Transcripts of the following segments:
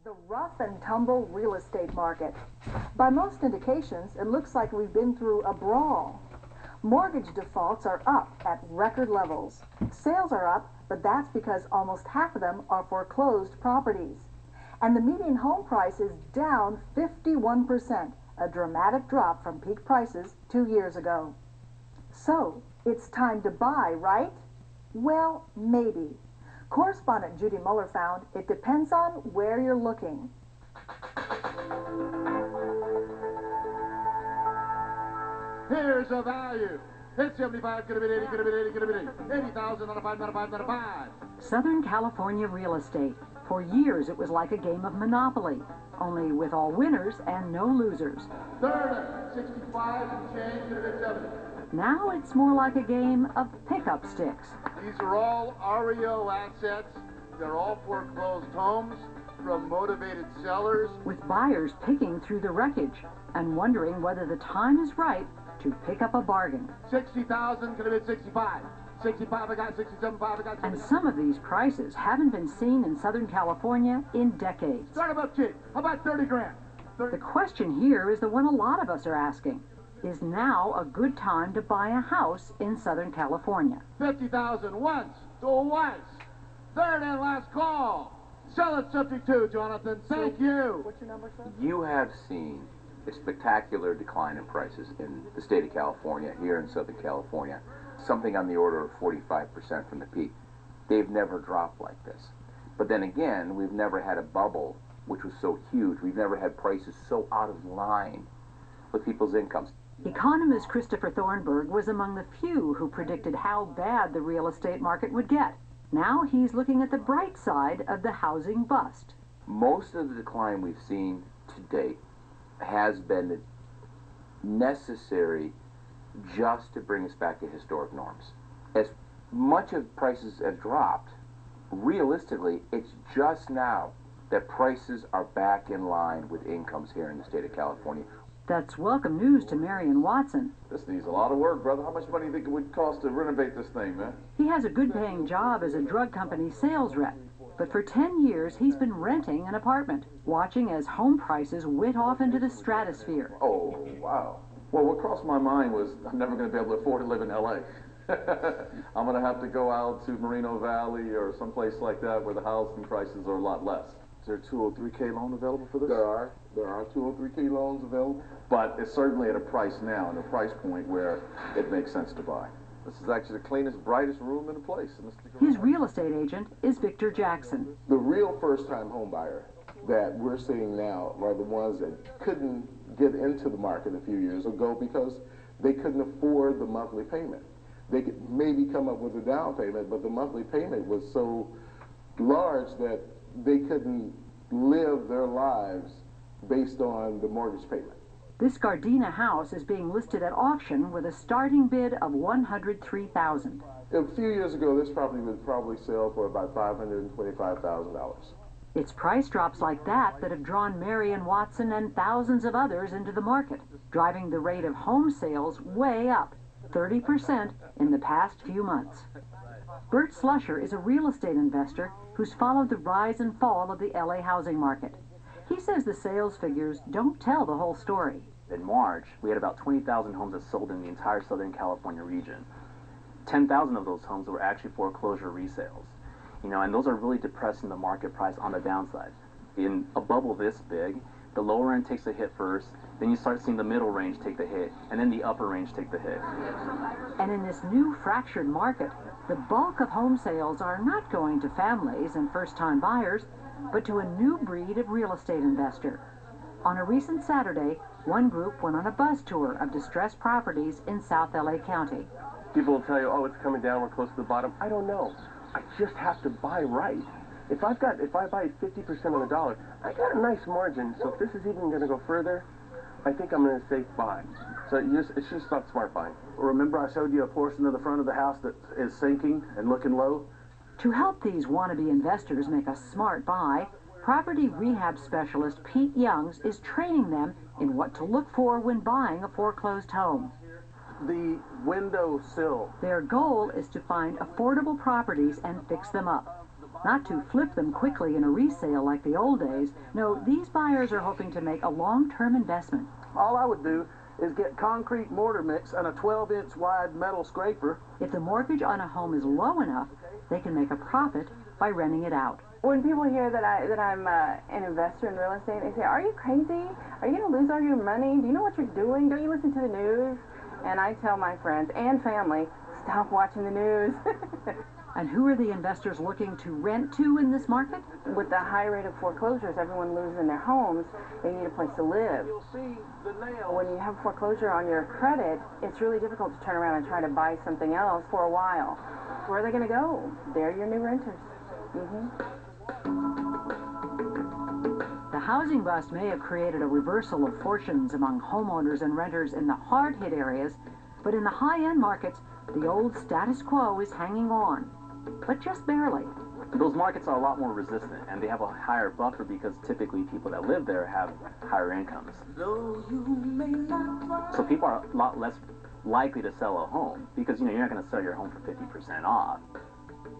The rough and tumble real estate market. By most indications, it looks like we've been through a brawl. Mortgage defaults are up at record levels. Sales are up, but that's because almost half of them are foreclosed properties. And the median home price is down 51%, a dramatic drop from peak prices 2 years ago. So, it's time to buy, right? Well, maybe. Correspondent Judy Muller found it depends on where you're looking. Here's a value. It's 75, could have been 80, could have been 80, could have been 80. 80,000, not a 5, not a 5, not a 5. Southern California real estate. For years, it was like a game of Monopoly, only with all winners and no losers. Third, 65 and change, could have been 70. Now it's more like a game of pickup sticks. These are all REO assets. They're all foreclosed homes from motivated sellers. With buyers picking through the wreckage and wondering whether the time is right to pick up a bargain. 60,000, could have been 65. 65, I got 67, 5, I got 70. And some of these prices haven't been seen in Southern California in decades. Start about cheap. How about 30 grand? 30. The question here is the one a lot of us are asking. Is now a good time to buy a house in Southern California? 50,000 once, twice. Third and last call. Sell it subject to, Jonathan. Thank you. What's your number, sir? You have seen a spectacular decline in prices in the state of California, here in Southern California, something on the order of 45% from the peak. They've never dropped like this. But then again, we've never had a bubble which was so huge. We've never had prices so out of line with people's incomes. Economist Christopher Thornburg was among the few who predicted how bad the real estate market would get. Now he's looking at the bright side of the housing bust. Most of the decline we've seen to date has been necessary just to bring us back to historic norms. As much of prices have dropped, realistically, it's just now that prices are back in line with incomes here in the state of California. That's welcome news to Marion Watson. This needs a lot of work, brother. How much money do you think it would cost to renovate this thing, man? He has a good-paying job as a drug company sales rep. But for 10 years, he's been renting an apartment, watching as home prices went off into the stratosphere. Oh, wow. Well, what crossed my mind was I'm never going to be able to afford to live in L.A. I'm going to have to go out to Moreno Valley or someplace like that where the housing prices are a lot less. Is there a 203K loan available for this? There are 203K loans available. But it's certainly at a price now, and a price point where it makes sense to buy. This is actually the cleanest, brightest room in the place. His real estate agent is Victor Jackson. The real first-time home buyer that we're seeing now are the ones that couldn't get into the market a few years ago because they couldn't afford the monthly payment. They could maybe come up with a down payment, but the monthly payment was so large that they couldn't live their lives based on the mortgage payment. This Gardena house is being listed at auction with a starting bid of $103,000. A few years ago, this property would probably sell for about $525,000. It's price drops like that that have drawn Marion Watson and thousands of others into the market, driving the rate of home sales way up, 30% in the past few months. Bert Slusher is a real estate investor who's followed the rise and fall of the LA housing market. He says the sales figures don't tell the whole story. In March, we had about 20,000 homes that sold in the entire Southern California region. 10,000 of those homes were actually foreclosure resales. And those are really depressing the market price on the downside. In a bubble this big, the lower end takes a hit first, then you start seeing the middle range take the hit, and then the upper range take the hit. And in this new fractured market, the bulk of home sales are not going to families and first-time buyers, but to a new breed of real estate investor. On a recent Saturday, one group went on a buzz tour of distressed properties in South LA County. People will tell you, oh, it's coming down, we're close to the bottom. I don't know. I just have to buy right. If I buy 50% on the dollar, I got a nice margin, so if this is even going to go further, I think I'm going to say buy. So it's just not smart buying. Remember I showed you a portion of the front of the house that is sinking and looking low? To help these wannabe investors make a smart buy, property rehab specialist Pete Youngs is training them in what to look for when buying a foreclosed home. The window sill. Their goal is to find affordable properties and fix them up. not to flip them quickly in a resale like the old days. No, these buyers are hoping to make a long-term investment. All I would do is get concrete mortar mix and a 12-inch wide metal scraper. If the mortgage on a home is low enough, they can make a profit by renting it out. When people hear that I'm an investor in real estate, they say, "Are you crazy? Are you going to lose all your money? Do you know what you're doing? Don't you listen to the news?" And I tell my friends and family, stop watching the news. And who are the investors looking to rent to in this market? With the high rate of foreclosures, everyone losing their homes, they need a place to live. You'll see the nails. When you have foreclosure on your credit, it's really difficult to turn around and try to buy something else for a while. Where are they going to go? They're your new renters. The housing bust may have created a reversal of fortunes among homeowners and renters in the hard-hit areas, but in the high-end markets, the old status quo is hanging on, but just barely. Those markets are a lot more resistant, and they have a higher buffer because typically people that live there have higher incomes. So people are a lot less likely to sell a home because, you're not going to sell your home for 50% off.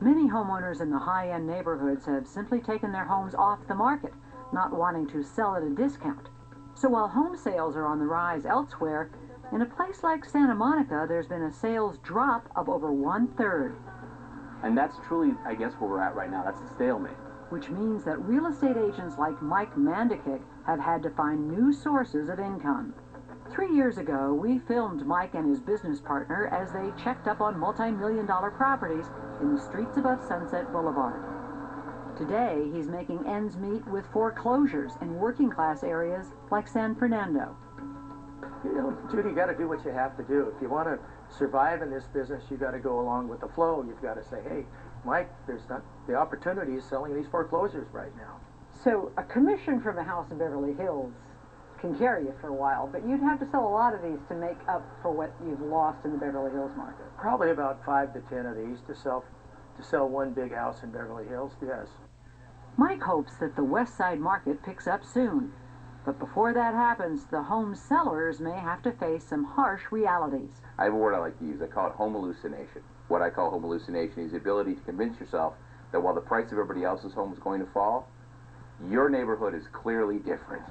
Many homeowners in the high-end neighborhoods have simply taken their homes off the market, not wanting to sell at a discount. So while home sales are on the rise elsewhere, in a place like Santa Monica, there's been a sales drop of over 1/3. And that's truly, I guess, where we're at right now. That's a stalemate. Which means that real estate agents like Mike Mandikik have had to find new sources of income. 3 years ago, we filmed Mike and his business partner as they checked up on multi-million-dollar properties in the streets above Sunset Boulevard. Today, he's making ends meet with foreclosures in working-class areas like San Fernando. Judy, you got to do what you have to do. If you want to survive in this business, you got to go along with the flow. You've got to say, hey, Mike, there's not the opportunity is selling these foreclosures right now. So a commission from a house in Beverly Hills can carry you for a while, but you'd have to sell a lot of these to make up for what you've lost in the Beverly Hills market. Probably about 5 to 10 of these to sell one big house in Beverly Hills, yes. Mike hopes that the West Side market picks up soon. But before that happens, the home sellers may have to face some harsh realities. I have a word I like to use. I call it home hallucination. What I call home hallucination is the ability to convince yourself that while the price of everybody else's home is going to fall, your neighborhood is clearly different.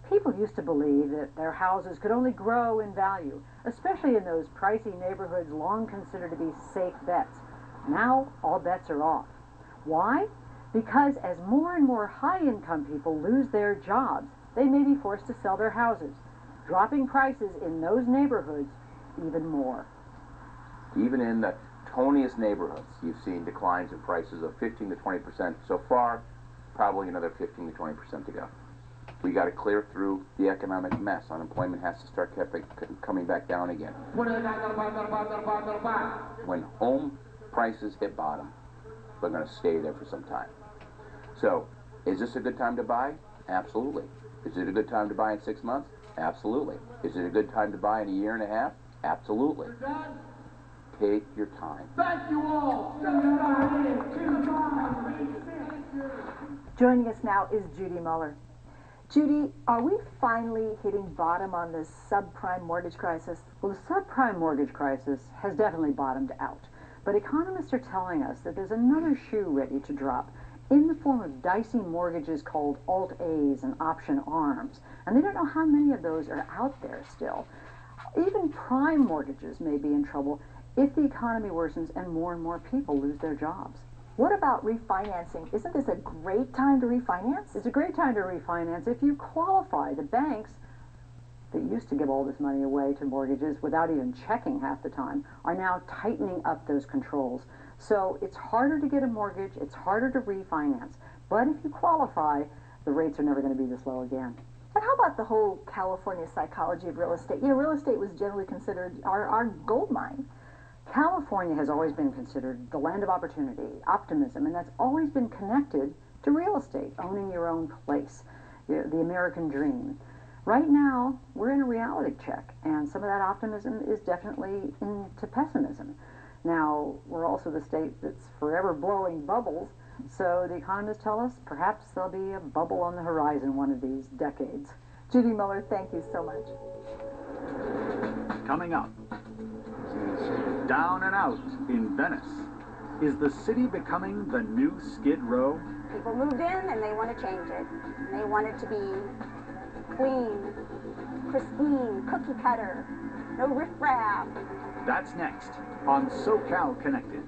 People used to believe that their houses could only grow in value, especially in those pricey neighborhoods long considered to be safe bets. Now, all bets are off. Why? Because as more and more high-income people lose their jobs, they may be forced to sell their houses, dropping prices in those neighborhoods even more. Even in the toniest neighborhoods, you've seen declines in prices of 15 to 20% so far, probably another 15 to 20% to go. We got to clear through the economic mess. Unemployment has to start coming back down again. When home prices hit bottom, they're going to stay there for some time. So, is this a good time to buy? Absolutely. Is it a good time to buy in 6 months? Absolutely. Is it a good time to buy in a year and a half? Absolutely. Take your time. Thank you all. Joining us now is Judy Muller. Judy, are we finally hitting bottom on this subprime mortgage crisis? Well, the subprime mortgage crisis has definitely bottomed out. But economists are telling us that there's another shoe ready to drop in the form of dicey mortgages called Alt-A's and option arms. And they don't know how many of those are out there still. Even prime mortgages may be in trouble if the economy worsens and more people lose their jobs. What about refinancing? Isn't this a great time to refinance? It's a great time to refinance if you qualify. The banks that used to give all this money away to mortgages without even checking half the time are now tightening up those controls. So it's harder to get a mortgage, it's harder to refinance. But if you qualify, the rates are never going to be this low again. And how about the whole California psychology of real estate? You know, real estate was generally considered our gold mine. California has always been considered the land of opportunity, optimism, and that's always been connected to real estate, owning your own place, the American dream. Right now, we're in a reality check, and some of that optimism is definitely into pessimism. Now, we're also the state that's forever blowing bubbles, so the economists tell us perhaps there'll be a bubble on the horizon one of these decades. Judy Muller, thank you so much. Coming up, Down and Out in Venice. Is the city becoming the new Skid Row? People moved in and they want to change it. And they want it to be clean, pristine, cookie cutter, no riffraff. That's next on SoCal Connected.